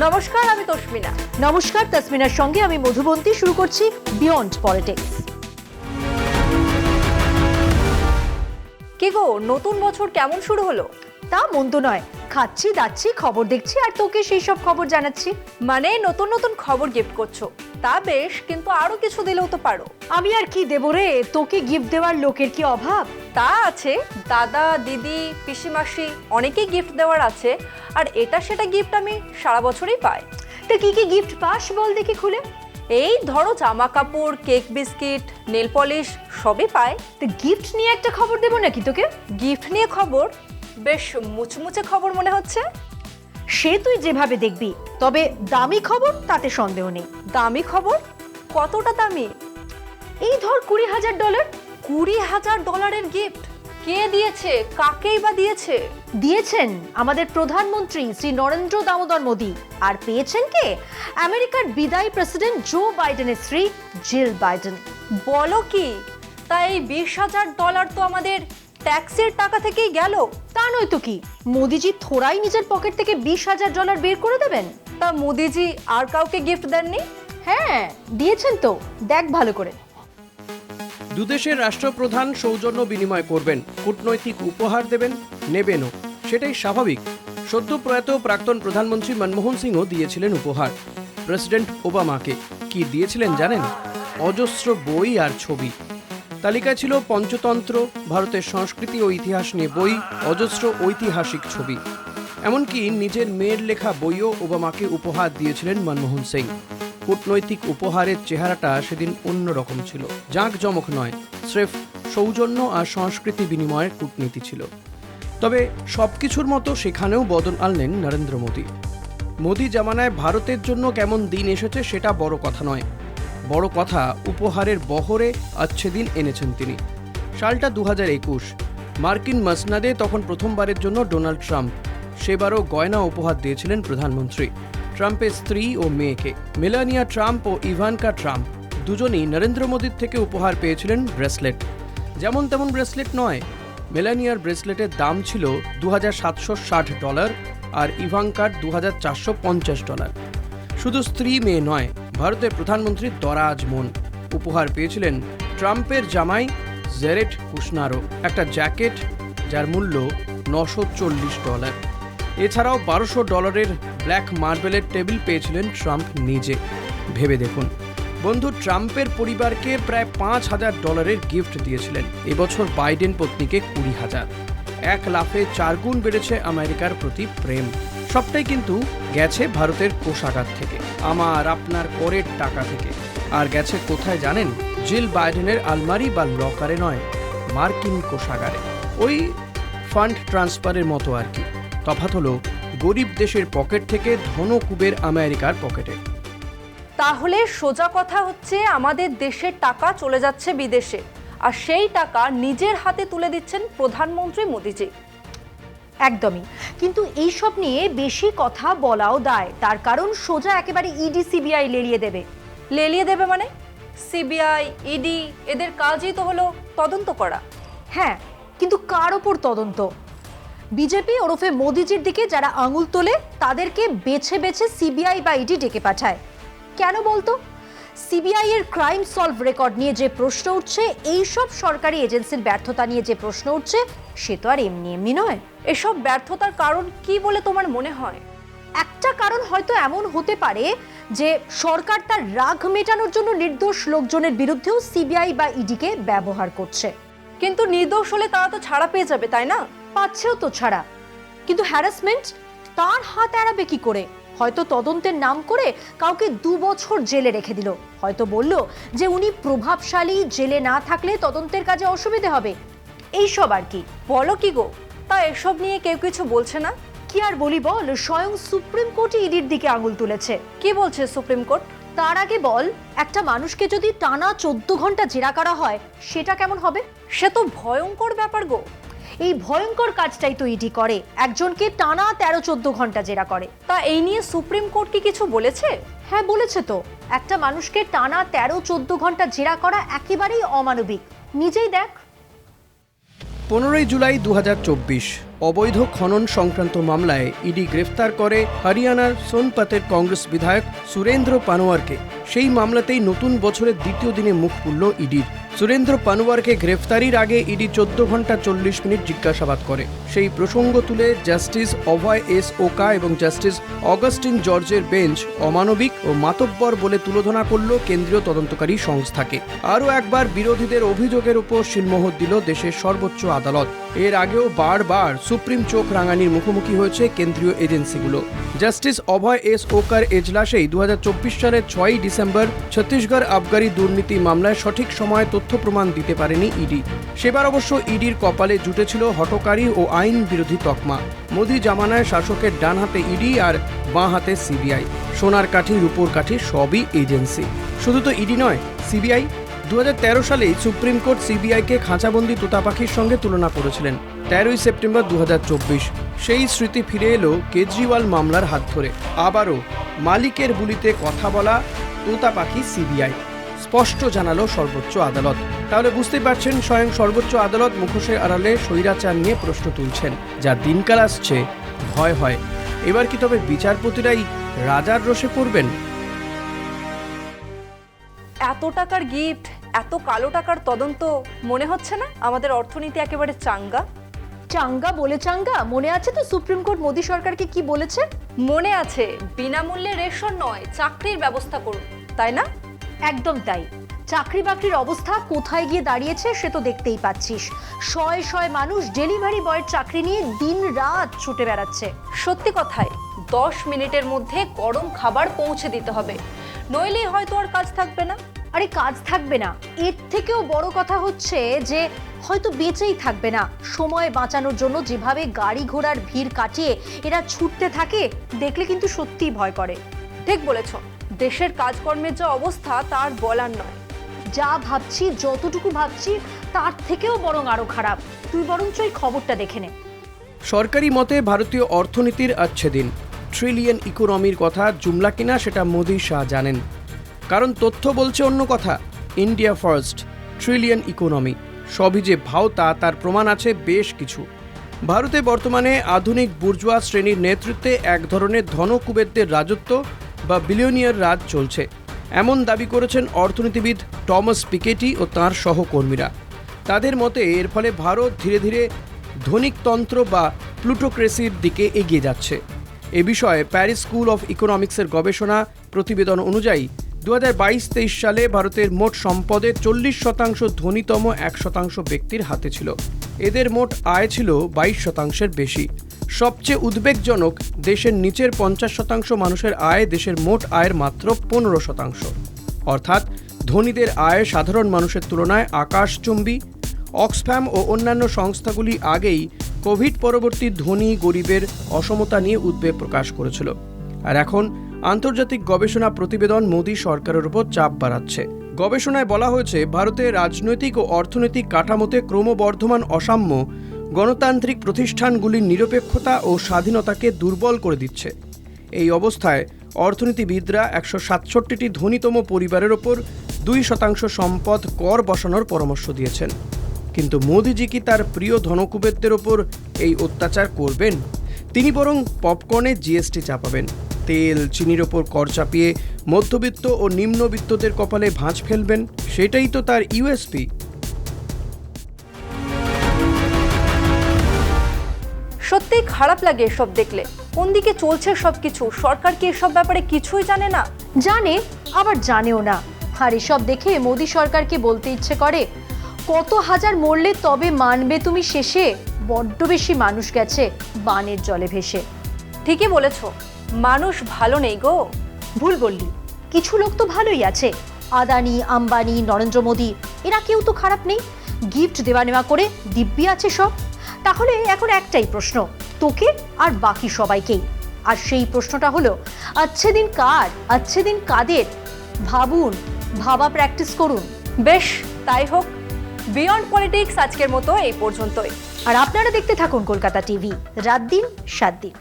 নমস্কার, আমি তসমিনা। নমস্কার, তসমিনার সঙ্গে আমি মধুবন্তী। শুরু করছি বিয়ন্ড পলিটিক্স। কি গো, নতুন বছর কেমন শুরু হলো? তা মন্দ নয়, খাচ্ছি দাচ্ছি, খবর দেখছি আর তোকে সেই সব খবর জানাচ্ছি। মানে নতুন নতুন খবর গিফট করছো, তা বেশ, কিন্তু আরো কিছু দিলেও তো পারো। আমি আর কি দেবো রে, তোকে গিফট দেওয়ার লোকের কি অভাব? তা আছে, দাদা দিদি পিসিমাসি অনেকেই গিফট দেওয়ার আছে, আর এটা সেটা গিফট আমি সারা বছরই পাই। তা কি কি গিফট পাস বল দেখি খুলে। এই ধরো জামা কাপড়, কেক, বিস্কিট, নেল পলিশ সবই পায়। তো গিফট নিয়ে একটা খবর দেবো নাকি তোকে? গিফট নিয়ে খবর? বেশ মুচমুচে খবর মনে হচ্ছে। সে তুই যেভাবে দেখবি, তবে দামি খবর তাতে সন্দেহ নেই। দামি খবর? কতটা দামি? এই ধর $20,000। $20,000 গিফট? কে দিয়েছে, কাকেই বা দিয়েছে? দিয়েছেন আমাদের প্রধানমন্ত্রী শ্রী নরেন্দ্র দামোদর মোদী। আর পেয়েছেন কে? আমেরিকার বিদায়ী প্রেসিডেন্ট জো বাইডেনের স্ত্রী জিল বাইডেন। বলো কি? তাই $20,000 তো আমাদের ট্যাক্সের টাকা থেকেই গেল। তা নয় তো কি, মোদিজি থোড়াই নিজের পকেট থেকে $20,000 বের করে দেবেন? তা মোদিজি আর কাউকে গিফট দেননি? হ্যাঁ দিয়েছেন তো, দেখ ভালো করে। দুদেশের রাষ্ট্রপ্রধান সৌজন্য বিনিময় করবেন, কূটনৈতিক উপহার দেবেন, নেবেনও, সেটাই স্বাভাবিক। সদ্য প্রয়াত প্রাক্তন প্রধানমন্ত্রী মনমোহন সিংও দিয়েছিলেন উপহার প্রেসিডেন্ট ওবামাকে। কি দিয়েছিলেন জানেন? অজস্র বই আর ছবি। তালিকায় ছিল পঞ্চতন্ত্র, ভারতের সংস্কৃতি ও ইতিহাস নিয়ে বই, অজস্র ঐতিহাসিক ছবি। এমনকি নিজের মেয়ের লেখা বইও ওবামাকে উপহার দিয়েছিলেন মনমোহন সিং। কূটনৈতিক উপহারের চেহারাটা সেদিন অন্যরকম ছিল। জাঁকজমক নয়, স্রেফ সৌজন্য আর সংস্কৃতি বিনিময়ের কূটনীতি ছিল। তবে সবকিছুর মতো সেখানেও বদল আনলেন নরেন্দ্র মোদী। মোদী জামানায় ভারতের জন্য কেমন দিন এসেছে সেটা বড় কথা নয়, বড় কথা উপহারের বহরে আচ্ছে দিন এনেছেন তিনি। সালটা 2021। মার্কিন মসনাদে তখন প্রথমবারের জন্য ডোনাল্ড ট্রাম্প। সেবারও গয়না উপহার দিয়েছিলেন প্রধানমন্ত্রী। ট্রাম্পের স্ত্রী ও মেয়েকে, মেলানিয়া ট্রাম্প ও ইভানকা ট্রাম্প, দুজনেই নরেন্দ্র মোদীর থেকে উপহার পেয়েছিলেন ব্রেসলেট। যেমন তেমন ব্রেসলেট নয়, মেলানিয়ার ব্রেসলেটের দাম ছিল $2,760 আর ইভাঙ্কার $2,450। শুধু স্ত্রী মেয়ে নয়, ভারতের প্রধানমন্ত্রীর দরাজ মন। উপহার পেয়েছিলেন ট্রাম্পের জামাই জেরেড কুশনারও, একটা জ্যাকেট যার মূল্য $940। এছাড়াও $1,200 ব্ল্যাক মার্বেলের টেবিল পেয়েছিলেন ট্রাম্প নিজে। ভেবে দেখুন, বন্ধু ট্রাম্পের পরিবারকে প্রায় $5,000 গিফট দিয়েছিলেন। এবছর বাইডেন পত্নীকে 20,000। এক লাফে 4 গুণ বেড়েছে আমেরিকার প্রতি প্রেম। সবটাই কিন্তু গেছে ভারতের কোষাগার থেকে, আমার আপনার করের টাকা থেকে। আর গেছে কোথায় জানেন? জিল বাইডেনের আলমারি বা লকারে নয়, মার্কিন কোষাগারে। ওই ফান্ড ট্রান্সফারের মতো আর কি। তফাৎ হলো গরিব দেশের পকেট থেকে ধনকুবের আমেরিকার পকেটে। তাহলে সোজা কথা হচ্ছে, আমাদের দেশের টাকা চলে যাচ্ছে বিদেশে, আর সেই টাকা নিজের হাতে তুলে দিচ্ছেন প্রধানমন্ত্রী মোদীজি। একদমই। কিন্তু এইসব নিয়ে বেশি কথা বলাও দায়, তার কারণ সোজা একেবারে ইডি সিবিআই লেলিয়ে দেবে। লেলিয়ে দেবে মানে? সিবিআই, ইডি এদের কাজই তো হলো তদন্ত করা। হ্যাঁ, কিন্তু কার ওপর তদন্ত? বিজেপি ওরফে মোদিজির দিকে যারা আঙুল তোলে তাদেরকে বেছে বেছে সিবিআই বা ইডি ডেকে পাঠায়। কেন বলতো? সিবিআই এর ক্রাইম সলভ রেকর্ড নিয়ে যে প্রশ্ন উঠছে, এইসব সরকারি এজেন্সির ব্যর্থতা নিয়ে যে প্রশ্ন উঠছে, সে তো আর এমনি এমনি নয়। এসব ব্যর্থতার কারণ কি বলে তোমার মনে হয়? একটা কারণ হয়তো এমন হতে পারে যে সরকার তার রাগ মেটানোর জন্য নির্দোষ লোকজনের বিরুদ্ধেও সিবিআই বা ইডিকে ব্যবহার করছে। কিন্তু নির্দোষ হলে তারা তো ছাড়া পেয়ে যাবে, তাই না? পাচ্ছেও তো ছাড়া, কিন্তু হ্যারাসমেন্ট তার হাত এড়াবে কি করে? হয়তো তদন্তের নাম করে কাউকে 2 বছর জেলে রেখে দিল, হয়তো বলল যে উনি প্রভাবশালী, জেলে না থাকলে তদন্তের কাজে অসুবিধে হবে। এইসব আর কি। বলো কি গো, তা এসব নিয়ে কেউ কিছু বলছে না? কি আর বলি বল, স্বয়ং সুপ্রিম কোর্টই ইডির দিকে আঙুল তুলেছে। কি বলছে সুপ্রিম কোর্ট? তার আগে বল, একটা মানুষকে যদি টানা 14 ঘন্টা জেরা করা হয়, সেটা কেমন হবে? সে তো ভয়ঙ্কর ব্যাপার গো। এই ভয়ঙ্কর কাজটাই তো ইডি করে, একজনকে টানা 13-14 ঘন্টা জেরা করে। তা এই নিয়ে সুপ্রিম কোর্ট কি কিছু বলেছে? হ্যাঁ বলেছে তো, একটা মানুষকে টানা 13-14 ঘন্টা জেরা করা একেবারেই অমানবিক। নিজেই দেখ। 15 জুলাই 2024 অবৈধ খনন সংক্রান্ত মামলায় ইডি গ্রেফতার করে হরিয়ানার সোনপাতের কংগ্রেস বিধায়ক সুরেন্দ্র পানোয়ারকে। সেই মামলাতেই নতুন বছরের দ্বিতীয় দিনে মুখ খুলল ইডির। সুরেন্দ্র পানোয়ারকে গ্রেফতারির আগে ইডি 14 ঘন্টা 40 মিনিট জিজ্ঞাসাবাদ করে। সেই প্রসঙ্গ তুলে জাস্টিস অভয় এস ওকা এবং জাস্টিস অগাস্টিন জর্জের বেঞ্চ অমানবিক ও মাতব্বর বলে তুলোধনা করল কেন্দ্রীয় তদন্তকারী সংস্থাকে। আরও একবার বিরোধীদের অভিযোগের উপর সিলমোহর দিল দেশের সর্বোচ্চ আদালত। এর আগেও বারবার সুপ্রিম চোখ রাঙানির মুখোমুখি হয়েছে কেন্দ্রীয় এজেন্সিগুলো। জাস্টিস অভয় এস ওকার এজলাসেই 2024 সালের 6 ডিসেম্বর ছত্তিশগড় আবগারি দুর্নীতি মামলায় সঠিক সময়ে তথ্য প্রমাণ দিতে পারেনি ইডি। সেবার অবশ্য ইডির কপালে জুটেছিল হঠকারী ও আইন বিরোধী তকমা। মোদি জামানায় শাসকের ডান হাতে ইডি আর বাঁ হাতে সিবিআই। সোনার কাঠি রূপোর কাঠি সবই এজেন্সি। শুধু তো ইডি নয়, সিবিআই। 2013 সালেই সুপ্রিম কোর্ট সিবিআইকে খাঁচাবন্দি তোতা পাখির সঙ্গে তুলনা করেছিলেন। 13 সেপ্টেম্বর 2024 সেই স্মৃতি ফিরে এলো কেজরিওয়াল মামলার হাত ধরে। আবারও মালিকের বুলিতে কথা বলা তোতা পাখি সিবিআই, স্পষ্ট জানালো সর্বোচ্চ আদালত। তাহলে বুঝতেই পারছেন, স্বয়ং সর্বোচ্চ আদালত মুখোশের আড়ালে স্বৈরাচার নিয়ে প্রশ্ন তুলছেন। যা দিনকাল আসছে, ভয় হয় এবার কি তবে বিচারপতিরাই রাজার রোষে পড়বেন? এত টাকার গিফট, এত কালো টাকার তদন্ত, মনে হচ্ছে না আমাদের অর্থনীতি একেবারে চাঙ্গা? চাঙ্গা বলে চাঙ্গা? মনে আছে তো সুপ্রিম কোর্ট মোদী সরকারকে কি বলেছে? মনে আছে, বিনামূল্যে রেশন নয়, চাকরির ব্যবস্থা করুন, তাই না? একদম তাই। চাকরি বাকরির অবস্থা কোথায় গিয়ে দাঁড়িয়েছে সে তো দেখতেই পাচ্ছিস। শয়ে শয়ে মানুষ ডেলিভারি বয়ের চাকরি নিয়ে দিন রাত ছুটে বেড়াচ্ছে। সত্যি কথাই, 10 মিনিটের মধ্যে গরম খাবার পৌঁছে দিতে হবে, নইলে হয়তো আর কাজ থাকবে না। আরে কাজ থাকবে না, এর থেকেও বড় কথা হচ্ছে যে হয়তো বেঁচেই থাকবে না। সময় বাঁচানোর জন্য যেভাবে গাড়ি ঘোড়ার ভিড় কাটিয়ে এরা ছুটতে থাকে, দেখলে কিন্তু সত্যিই ভয় করে। ঠিক বলেছ, দেশের কাজকর্মের যা অবস্থা তার বলার নয়। যা ভাবছি, যতটুকু ভাবছি তার থেকেও বরং আরো খারাপ। তুই বরঞ্চ এই খবরটা দেখে নে। সরকারি মতে ভারতীয় অর্থনীতির আচ্ছে দিন। ট্রিলিয়ন ইকোনমির কথা জুমলা কিনা সেটা মোদি শাহ জানেন, কারণ তথ্য বলছে অন্য কথা। ইন্ডিয়া ফার্স্ট, ট্রিলিয়ন ইকোনমি, সবই যে ভাওতা তার প্রমাণ আছে বেশ কিছু। ভারতে বর্তমানে আধুনিক বুর্জোয়া শ্রেণীর নেতৃত্বে এক ধরনের ধনকুবেরদের রাজত্ব বা বিলিয়নিয়ার রাজ চলছে, এমন দাবি করেছেন অর্থনীতিবিদ টমাস পিকেটি ও তাঁর সহকর্মীরা। তাদের মতে এর ফলে ভারত ধীরে ধীরে ধনিকতন্ত্র বা প্লুটোক্রেসির দিকে এগিয়ে যাচ্ছে। এ বিষয়ে প্যারিস স্কুল অফ ইকোনমিক্সের গবেষণা প্রতিবেদন অনুযায়ী 2022-23 সালে ভারতের মোট সম্পদের 40% ধনীতম 1% ব্যক্তির হাতে ছিল। এদের মোট আয় ছিল 22% বেশি। সবচেয়ে উদ্বেগজনক, দেশের নিচের 50% মানুষের আয় দেশের মোট আয়ের মাত্র 15%। অর্থাৎ ধনীদের আয় সাধারণ মানুষের তুলনায় আকাশচুম্বী। অক্সফ্যাম ও অন্যান্য সংস্থাগুলি আগেই কোভিড পরবর্তী ধনী গরিবের অসমতা নিয়ে উদ্বেগ প্রকাশ করেছিল। আর এখন আন্তর্জাতিক গবেষণা প্রতিবেদন মোদি সরকারের উপর চাপ বাড়াচ্ছে। গবেষণায় বলা হয়েছে, ভারতের রাজনৈতিক ও অর্থনৈতিক কাঠামোতে ক্রমবর্ধমান অসাম্য গণতান্ত্রিক প্রতিষ্ঠানগুলির নিরপেক্ষতা ও স্বাধীনতাকে দুর্বল করে দিচ্ছে। এই অবস্থায় অর্থনীতিবিদরা 167টি ধনীতম পরিবারের ওপর 2% সম্পদ কর বসানোর পরামর্শ দিয়েছেন। কিন্তু মোদিজি কি তার প্রিয় ধনকুবেরদের ওপর এই অত্যাচার করবেন? তিনি বরং পপকর্নে জিএসটি চাপাবেন, তেল চিনির ওপর কর চাপিয়ে মধ্যবিত্ত ও নিম্নবিত্তদের কপালে ভাঁজ ফেলবেন। সেটাই তো তার ইউএসপি। সত্যিই খারাপ লাগে এসব দেখলে। কোন দিকে চলছে সবকিছু? সরকার কি এসব ব্যাপারে কিছুই জানে না? জানে, আবার জানেও না। আর এসব দেখে মোদী সরকারকে বলতে ইচ্ছে করে, কত হাজার মরলে তবে মানবে তুমি শেষে? বড্ড বেশি মানুষ গেছে বানের জলে ভেসে। ঠিকই বলেছ, মানুষ ভালো নেই গো। ভুল বললি, কিছু লোক তো ভালোই আছে। আদানি, আম্বানি, নরেন্দ্র মোদী, এরা কেউ তো খারাপ নেই। গিফট দেওয়া নেওয়া করে দিব্যি আছে সব। তাহলে এখন একটাই প্রশ্ন, তোকে আর বাকি সবাইকেই। আর সেই প্রশ্নটা হলো, আচ্ছে দিন কার, আচ্ছে দিন কাদের? ভাবুন, ভাবা প্র্যাকটিস করুন। বেশ, তাই হোক। বিয়ন্ড পলিটিক্স আজকের মতো এই পর্যন্তই। আর আপনারা দেখতে থাকুন কলকাতা টিভি, রাত দিন 7 দিন।